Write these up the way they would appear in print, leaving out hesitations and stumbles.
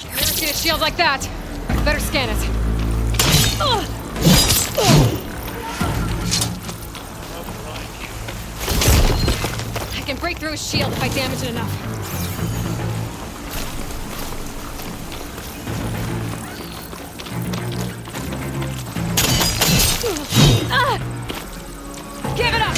Never seen a shield like that. Better scan it. I can break through his shield if I damage it enough. Give it up!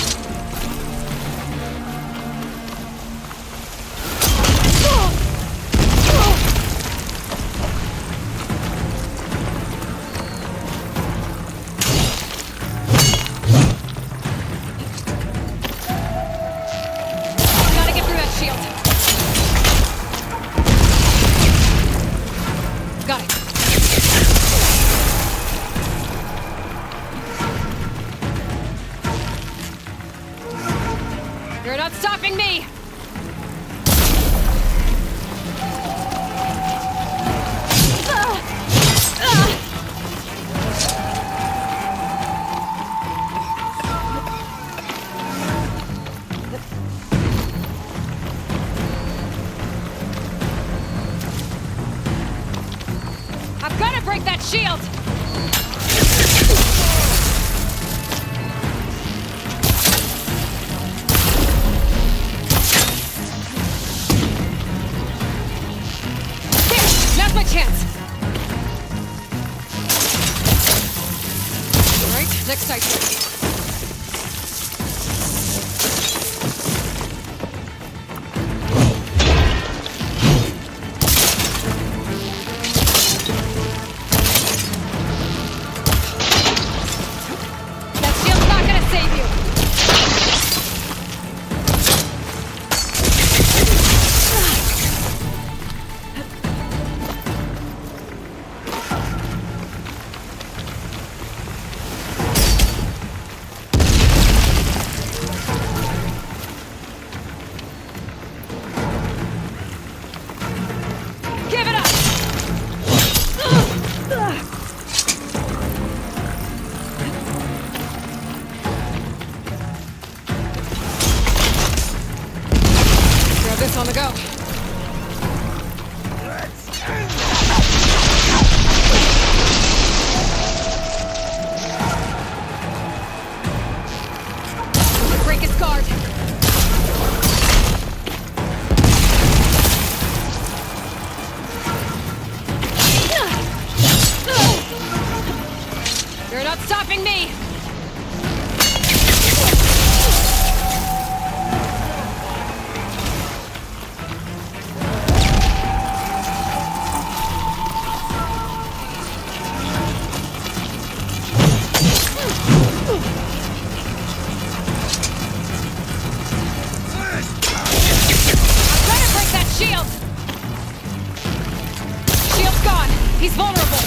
Gotta get through that shield. Got it. You're not stopping me! I've got to break that shield! Now's my chance! Alright, next item. That shield's not gonna save you! Give it up! Throw this on the go. Break its guard. You're not stopping me! I'm trying to break that shield! Shield's gone! He's vulnerable!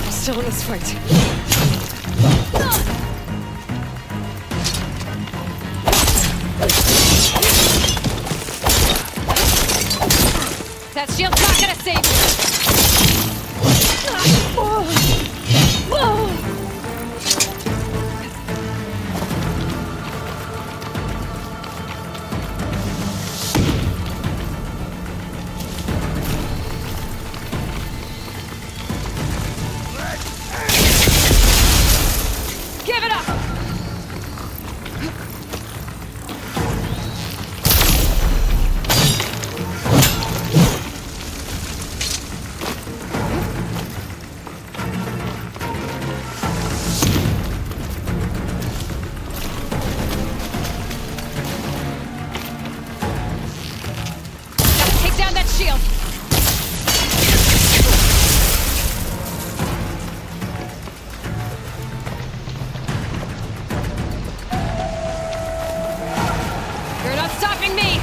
I'm still in this fight. That shield's not gonna save you. Give it up! Gotta take down that shield! You're not stopping me!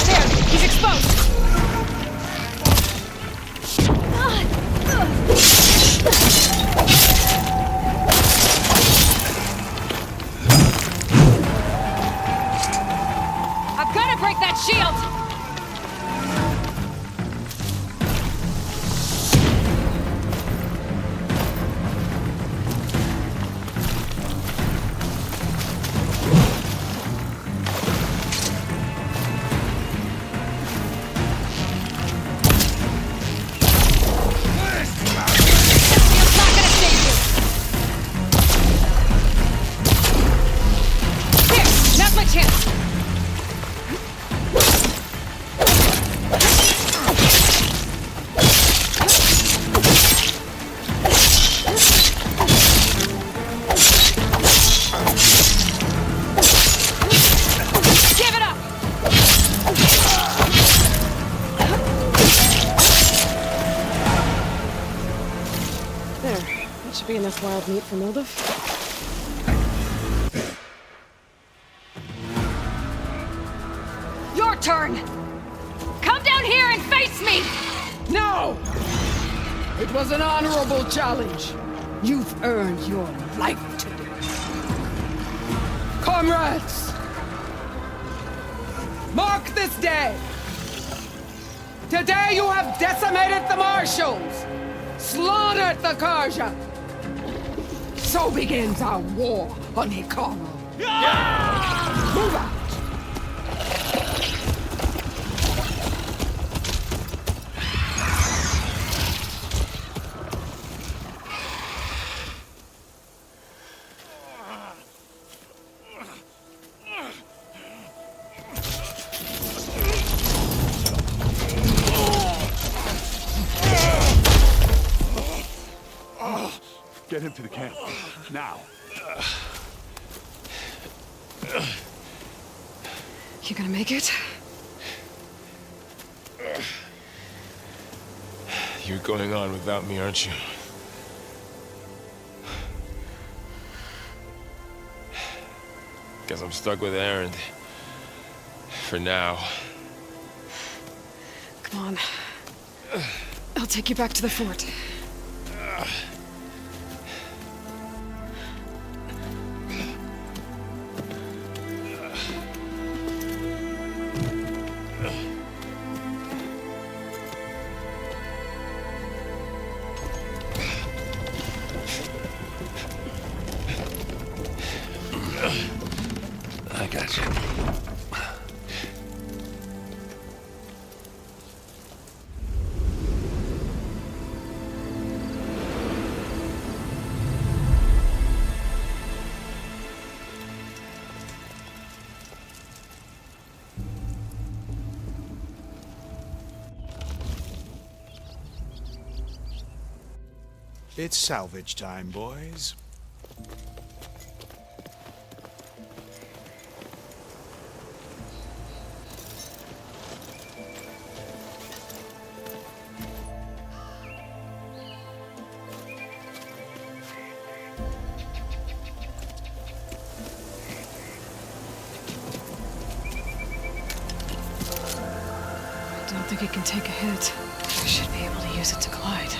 There! He's exposed! I've got to break that shield! bringing this wild meat from Ildov? Your turn! Come down here and face me! No! It was an honorable challenge. You've earned your life today. Comrades! Mark this day! Today you have decimated the Marshals! Slaughtered the Karja! So begins our war on Hikaru. Move out! Get him to the camp. Now. You gonna make it? You're going on without me, aren't you? Guess I'm stuck with Erend. For now. Come on. I'll take you back to the fort. I got you. It's salvage time, boys. Don't think it can take a hit. I should be able to use it to glide.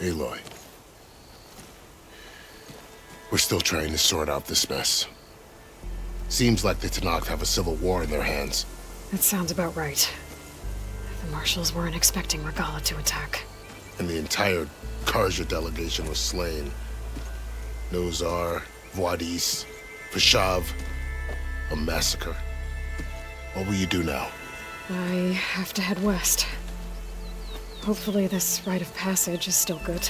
Aloy. We're still trying to sort out this mess. Seems like the Tenakth have a civil war in their hands. That sounds about right. The Marshals weren't expecting Regalla to attack. And the entire Karja delegation was slain. Nozar, Vuadis, Fashav. A massacre. What will you do now? I have to head west. Hopefully this rite of passage is still good.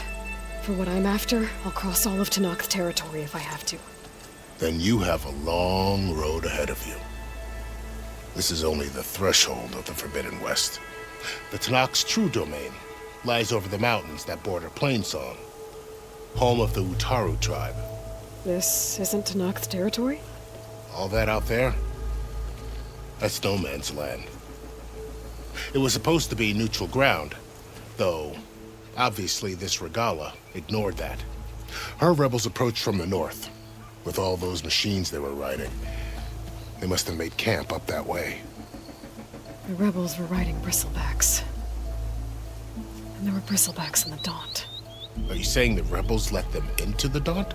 For what I'm after, I'll cross all of Tenakth territory if I have to. Then you have a long road ahead of you. This is only the threshold of the Forbidden West. The Tenakth's true domain lies over the mountains that border Plainsong, home of the Utaru tribe. This isn't Tenakth territory? All that out there? That's no man's land. It was supposed to be neutral ground, though obviously this Regalla ignored that. Her rebels approached from the north, with all those machines they were riding. They must have made camp up that way. The rebels were riding bristlebacks. And there were bristlebacks in the Daunt. Are you saying the rebels let them into the Daunt?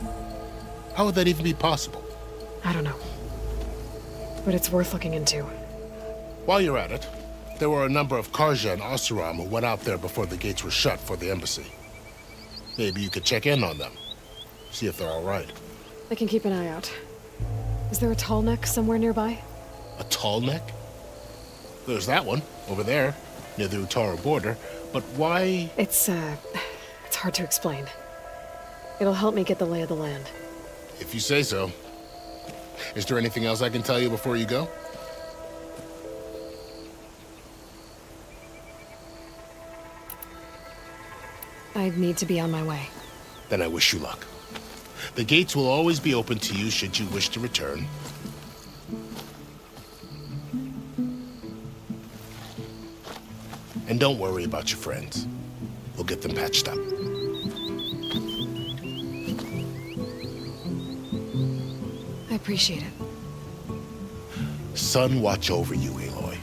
How would that even be possible? I don't know. But it's worth looking into. While you're at it, there were a number of Karja and Oseram who went out there before the gates were shut for the embassy. Maybe you could check in on them. See if they're all right. I can keep an eye out. Is there a tall neck somewhere nearby? A tall neck? There's that one, over there, near the Utaru border. But why? It's hard to explain. It'll help me get the lay of the land. If you say so. Is there anything else I can tell you before you go? I'd need to be on my way. Then I wish you luck. The gates will always be open to you should you wish to return. And don't worry about your friends. We'll get them patched up. I appreciate it. Sun watch over you, Aloy.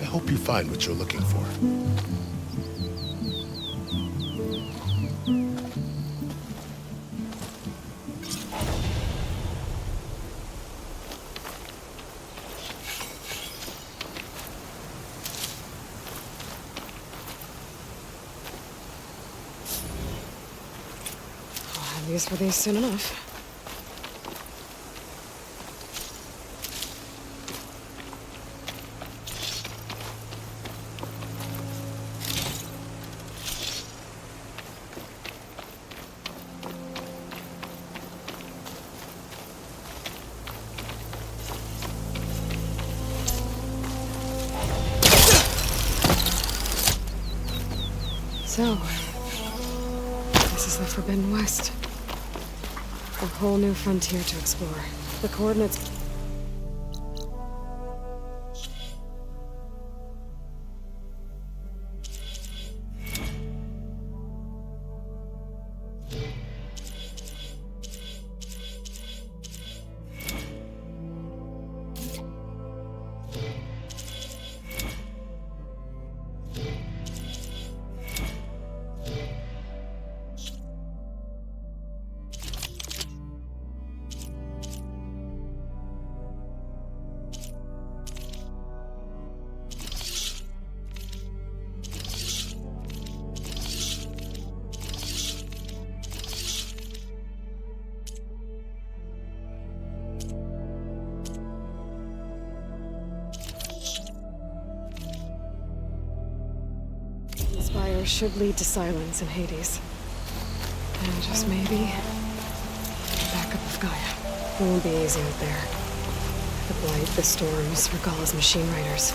I hope you find what you're looking for. I'll have use for these soon enough. So, this is the Forbidden West. A whole new frontier to explore. The coordinates... The spire should lead to Silence in Hades. And just maybe... backup of Gaia. It won't be easy out there. The Blight, the Storms, Regalla's machine riders.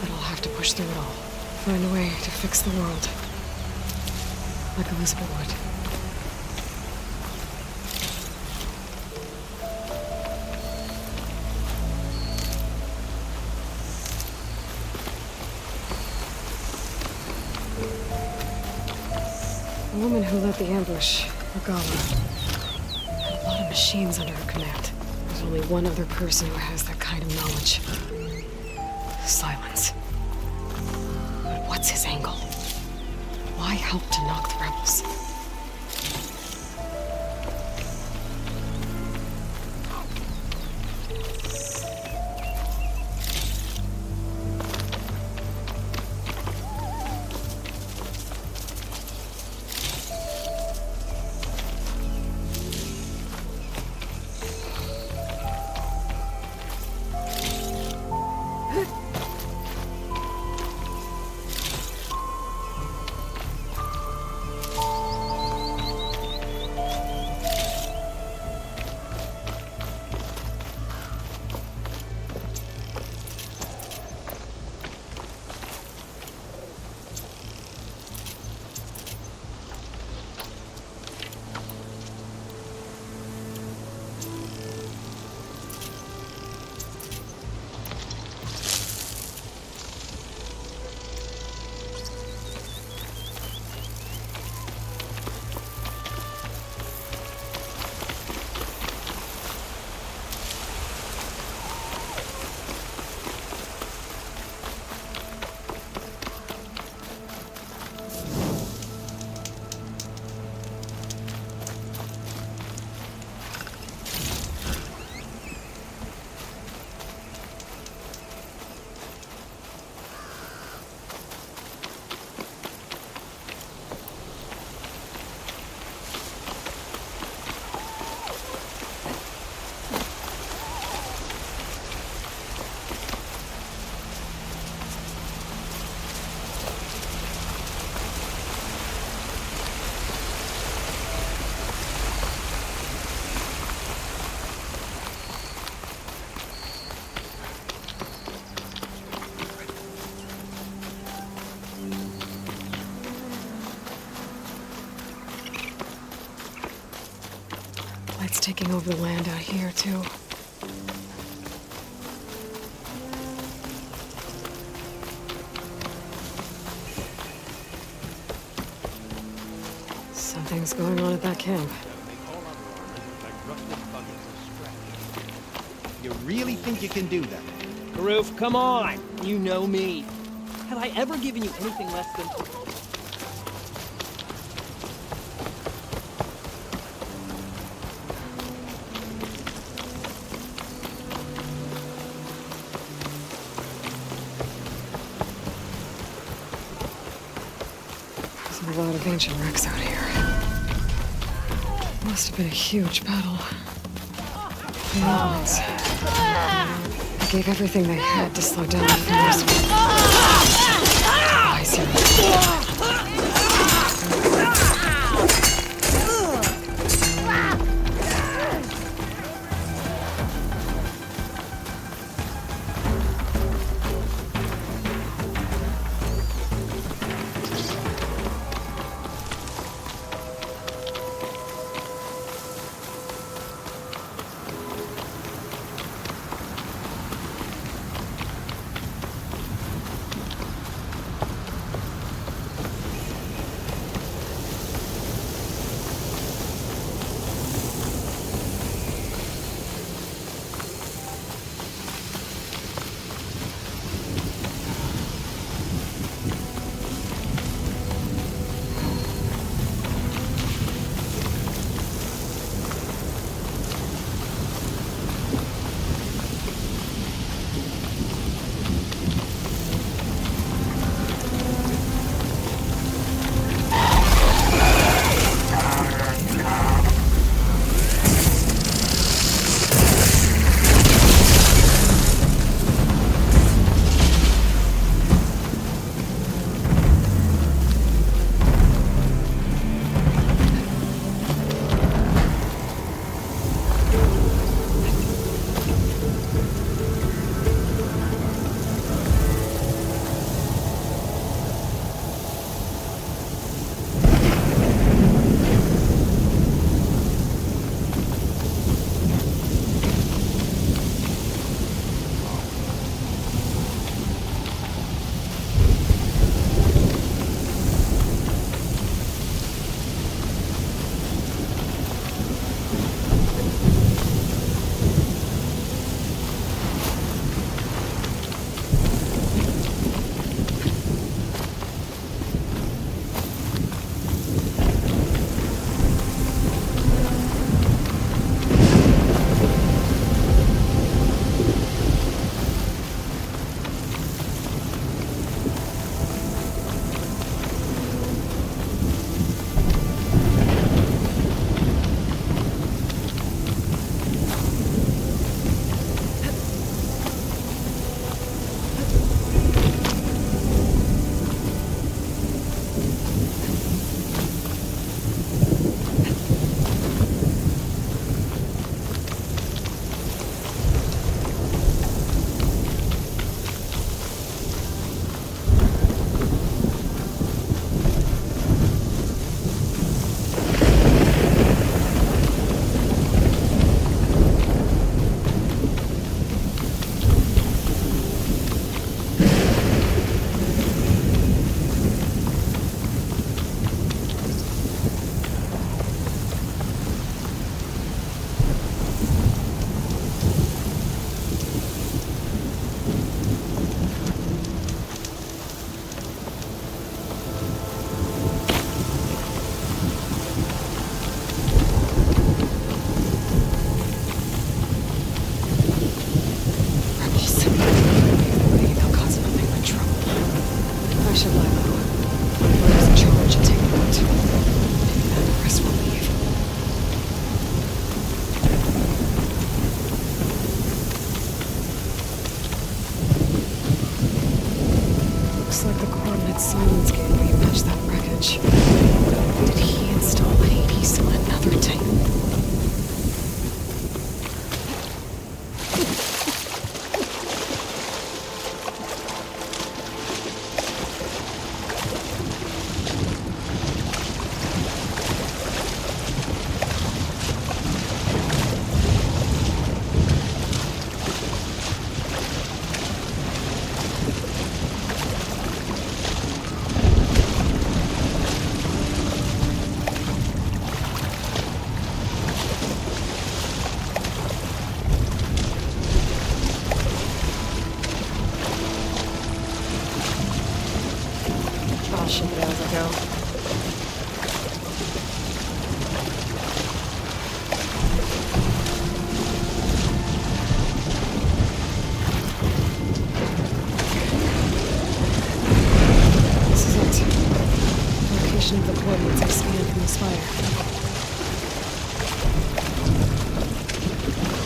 But I'll have to push through it all. Find a way to fix the world. Like Elizabeth would. The woman who led the ambush, Regalla, had a lot of machines under her command. There's only one other person who has that kind of knowledge. Silence. But what's his angle? Why help to knock the rebels? Light's taking over the land out here, too. things going on at that camp. You really think you can do that? Karuf, come on! You know me. Have I ever given you anything less than... There's a lot of ancient wrecks out here. Must have been a huge battle. The elements. They gave everything they had to slow down the force. I see.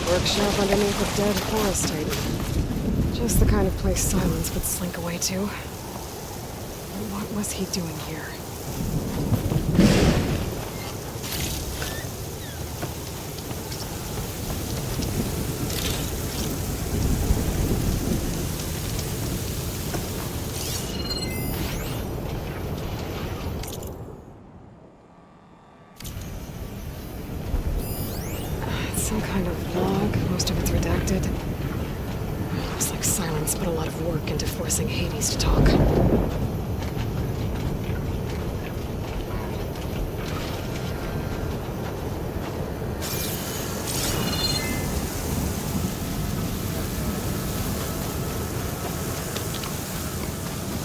Workshop underneath a dead forest titan. Just the kind of place Silence would slink away to. What was he doing here? Some kind of log, most of it's redacted. Looks like Silence put a lot of work into forcing Hades to talk.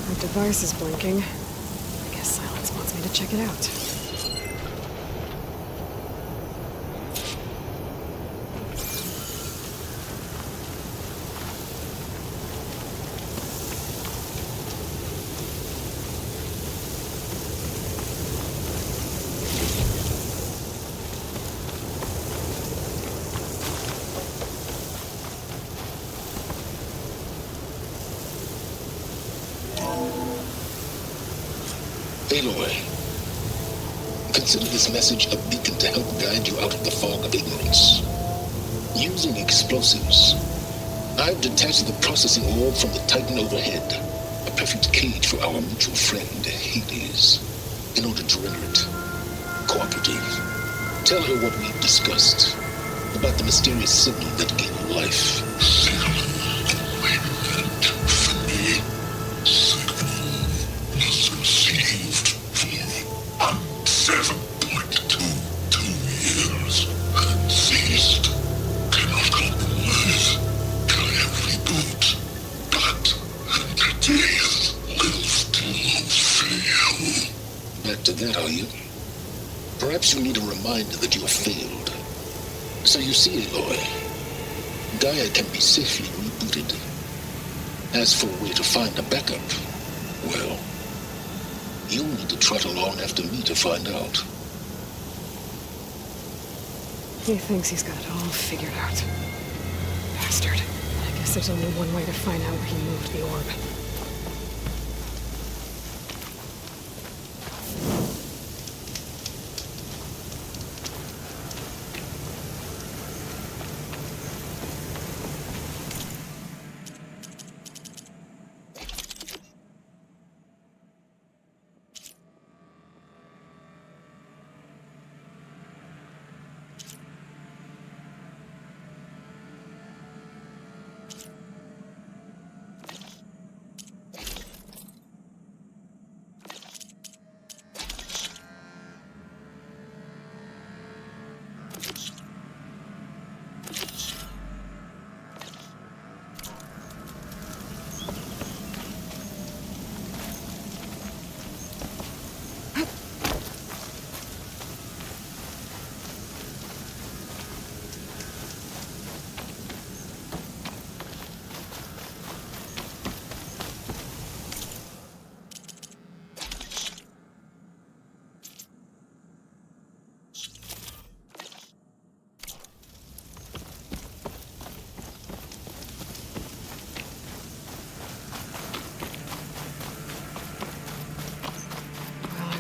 My device is blinking. I guess Silence wants me to check it out. Aloy, consider this message a beacon to help guide you out of the fog of ignorance. Using explosives, I've detached the processing orb from the Titan overhead, a perfect cage for our mutual friend, Hades, in order to render it cooperative. Tell her what we've discussed about the mysterious signal that gave you life. Back to that, are you? Perhaps you need a reminder that you have failed. So you see, Aloy, Gaia can be safely rebooted. As for a way to find a backup, well, you'll need to trot along after me to find out. He thinks he's got it all figured out. Bastard. I guess there's only one way to find out where he moved the orb.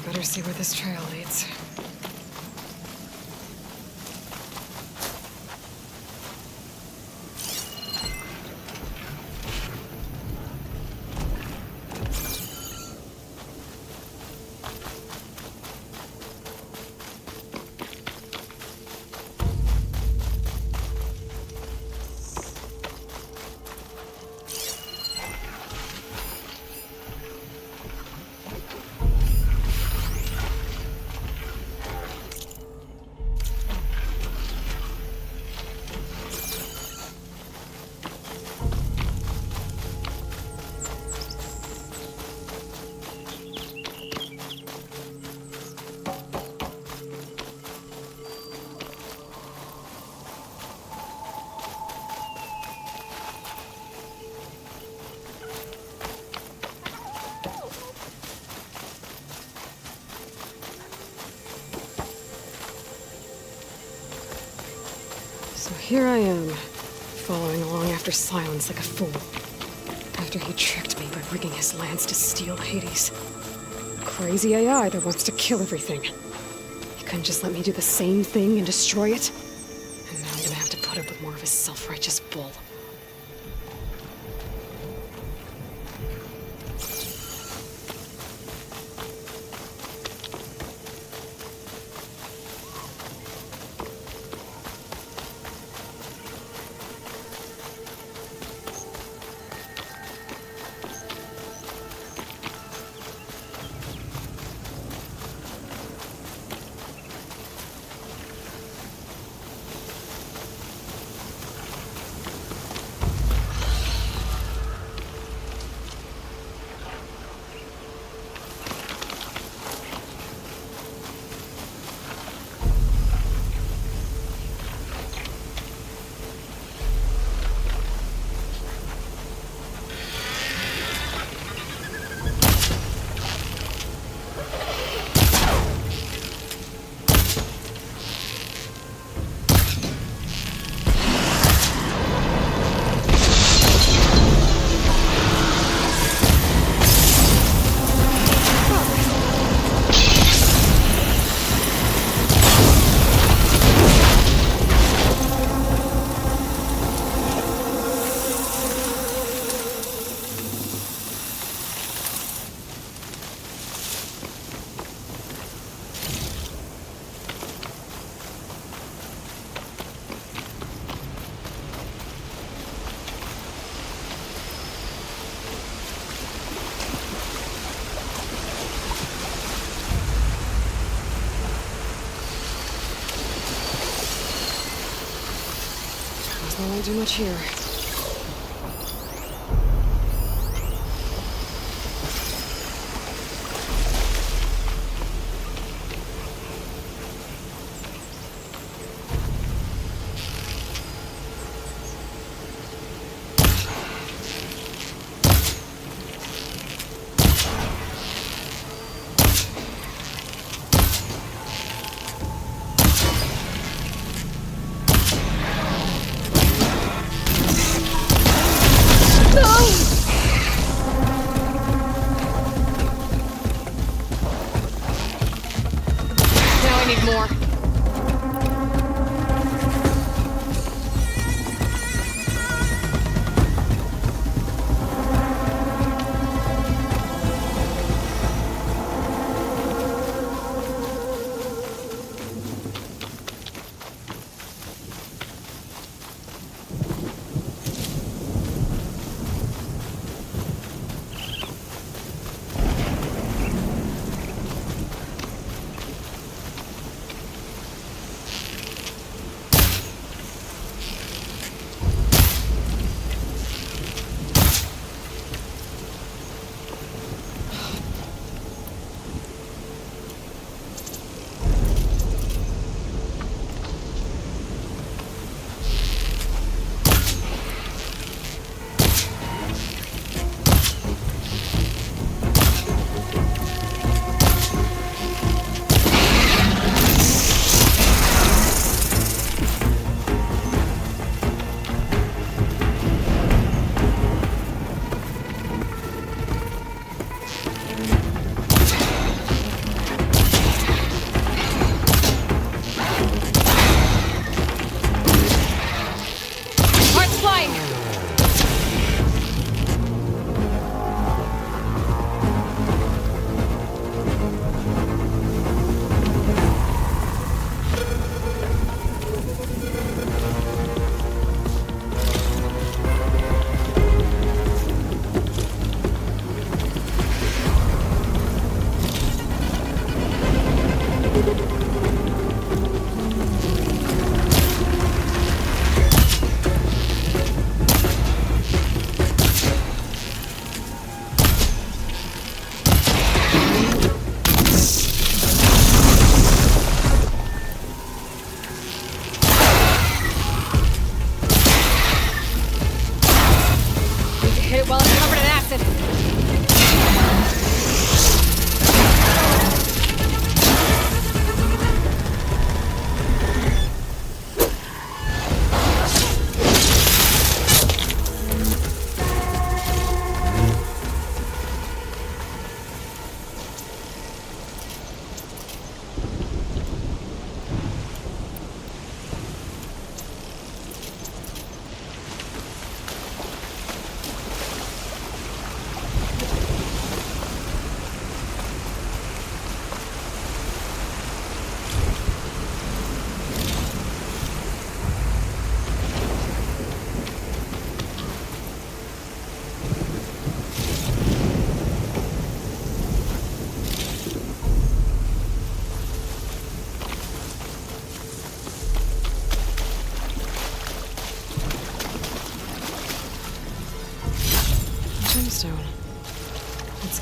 Better see where this trail leads. here I am, following along after Silence like a fool. After he tricked me by rigging his lance to steal Hades. Crazy AI that wants to kill everything. He couldn't just let me do the same thing and destroy it? And now I'm gonna have to put up with more of his self-righteous bull. I won't do much here.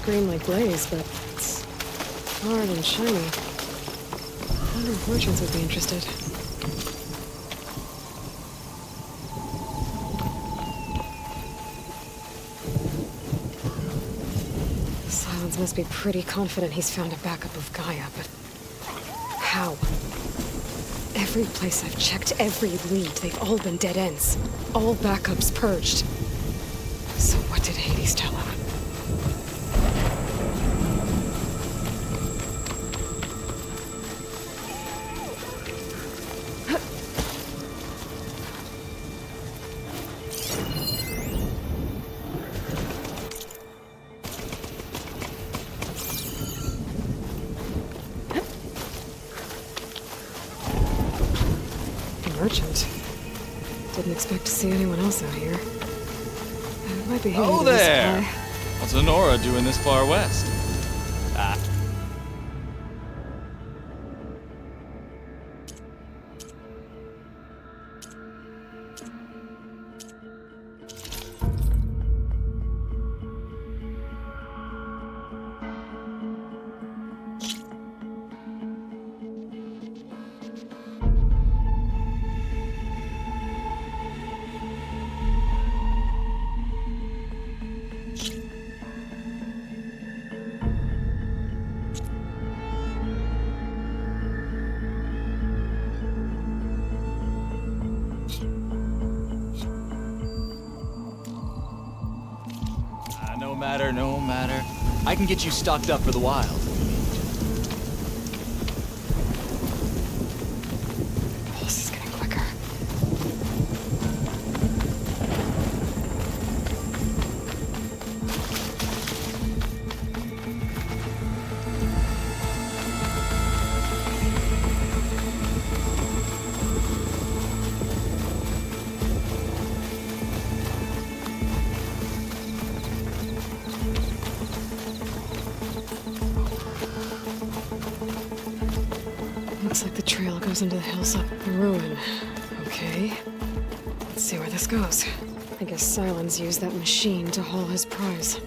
green like glaze, but it's hard and shiny. I wonder if merchants would be interested. Silence must be pretty confident he's found a backup of Gaia, but how? Every place I've checked, every lead, they've all been dead ends. All backups purged. So what did Hades tell him? Merchant. Didn't expect to see anyone else out here. Might be Oh, there! What's Honora doing this far west? No matter. I can get you stocked up for the wild. Pulse is getting quicker. Looks like the trail goes into the hillside. A ruin. Okay. Let's see where this goes. I guess Silence used that machine to haul his prize.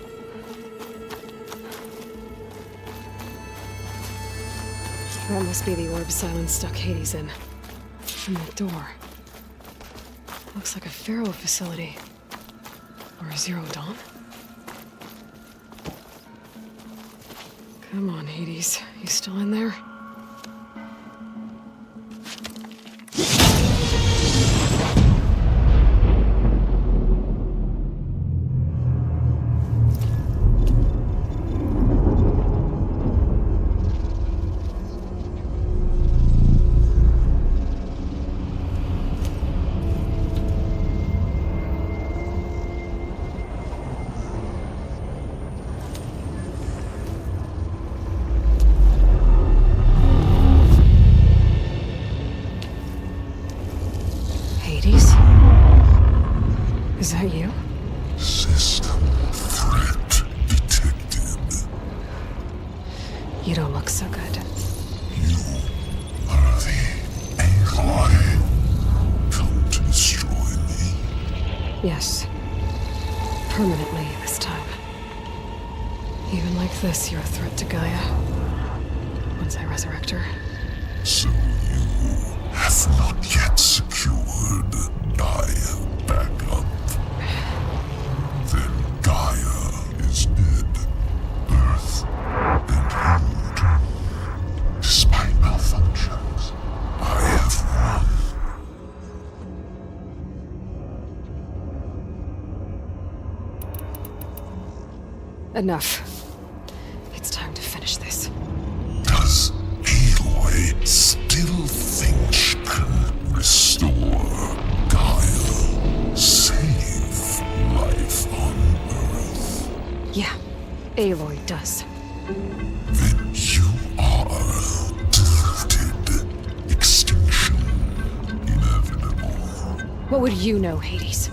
That must be the orb Silence stuck Hades in. And that door. Looks like a Pharaoh facility. Or a Zero Dawn? Come on, Hades. You still in there? Hades? Is that you? System threat detected. You don't look so good. You are the Aloy. Come to destroy me. Yes. Permanently this time. Even like this, you're a threat to Gaia. Once I resurrect her. So you have not yet secured Gaia backup. Then Gaia is dead. Earth and you. Despite malfunctions, I have won. Enough. It's time to finish this. Does Aloy still think she can restore Gaia? Save life on Earth? Yeah, Aloy does. Then you are defeated. Extinction inevitable. What would you know, Hades?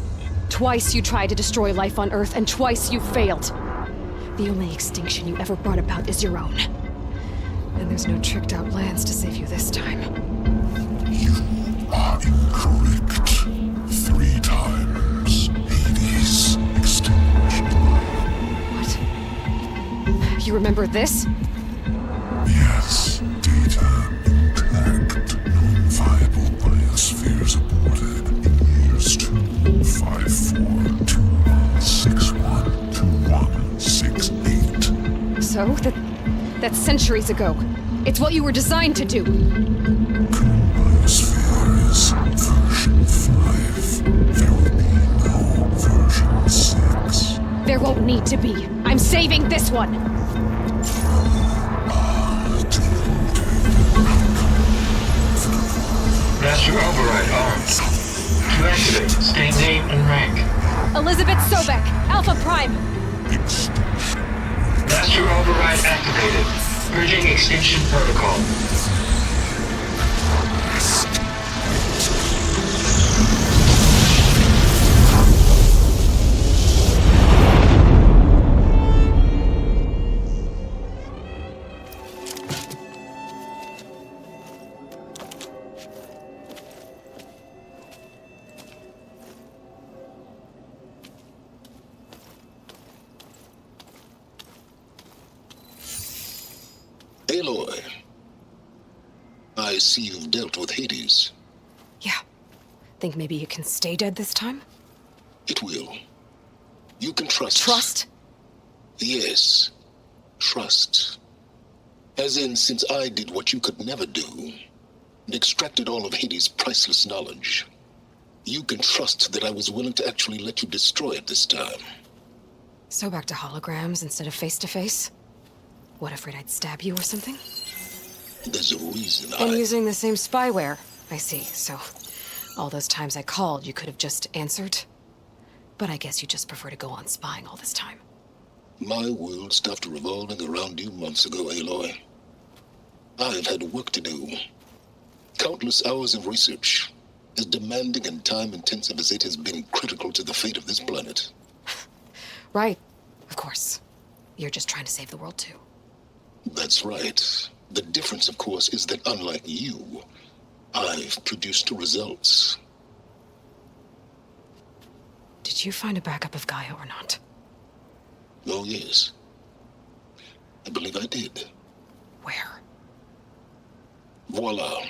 Twice you tried to destroy life on Earth, and twice you failed. The only extinction you ever brought about is your own. And there's no tricked-out lands to save you this time. You are incorrect. 3 times Hades extinction. What? remember this? Yes, data intact. Non-viable biospheres aborted in years 254-2161-2168. So, that's centuries ago. It's what you were designed to do. Biosphere is version 5. There will be no version 6. There won't need to be. I'm saving this one! Master override armed. To activate, state name and rank. Elizabeth Sobek, Alpha Prime! Master override activated. Purging extinction protocol. Aloy, I see you've dealt with Hades. Yeah. Think maybe you can stay dead this time? It will. You can trust. Trust? Yes. Trust. As in, since I did what you could never do, and extracted all of Hades' priceless knowledge, you can trust that I was willing to actually let you destroy it this time. So back to holograms instead of face-to-face? What, afraid I'd stab you or something? There's a reason And using the same spyware. I see, so all those times I called, you could have just answered? But I guess you just prefer to go on spying all this time. My world stopped revolving around you months ago, Aloy. I've had work to do. Countless hours of research, as demanding and time-intensive as it has been critical to the fate of this planet. Right, of course. You're just trying to save the world too. That's right. The difference, of course, is that unlike you, I've produced results. Did you find a backup of Gaia or not? Oh, yes. I believe I did. Where? Voila.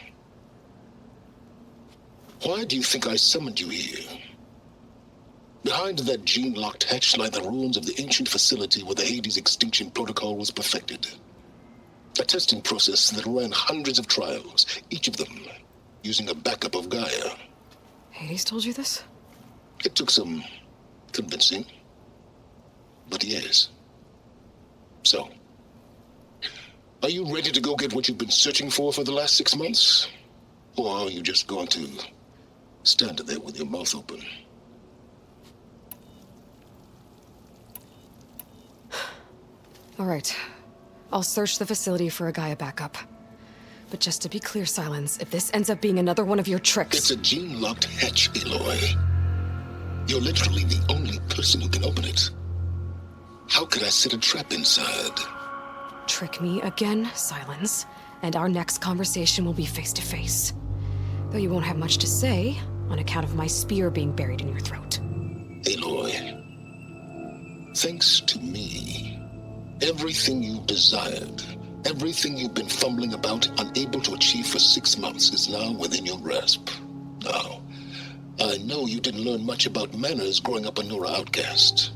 Why do you think I summoned you here? Behind that gene-locked hatch lie the ruins of the ancient facility where the Hades extinction protocol was perfected. A testing process that ran hundreds of trials, each of them using a backup of Gaia. Hades told you this? It took some convincing, but yes. So, are you ready to go get what you've been searching for the last 6 months? Or are you just going to stand there with your mouth open? All right. I'll search the facility for a Gaia backup. But just to be clear, Silence, if this ends up being another one of your tricks... It's a gene-locked hatch, Aloy. You're literally the only person who can open it. How could I set a trap inside? Trick me again, Silence, and our next conversation will be face-to-face. Though you won't have much to say, on account of my spear being buried in your throat. Aloy, thanks to me, everything you desired, everything you've been fumbling about, unable to achieve for 6 months, is now within your grasp. Now, I know you didn't learn much about manners growing up a Nora outcast.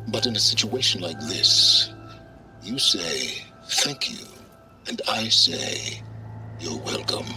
But in a situation like this, you say, thank you, and I say, you're welcome.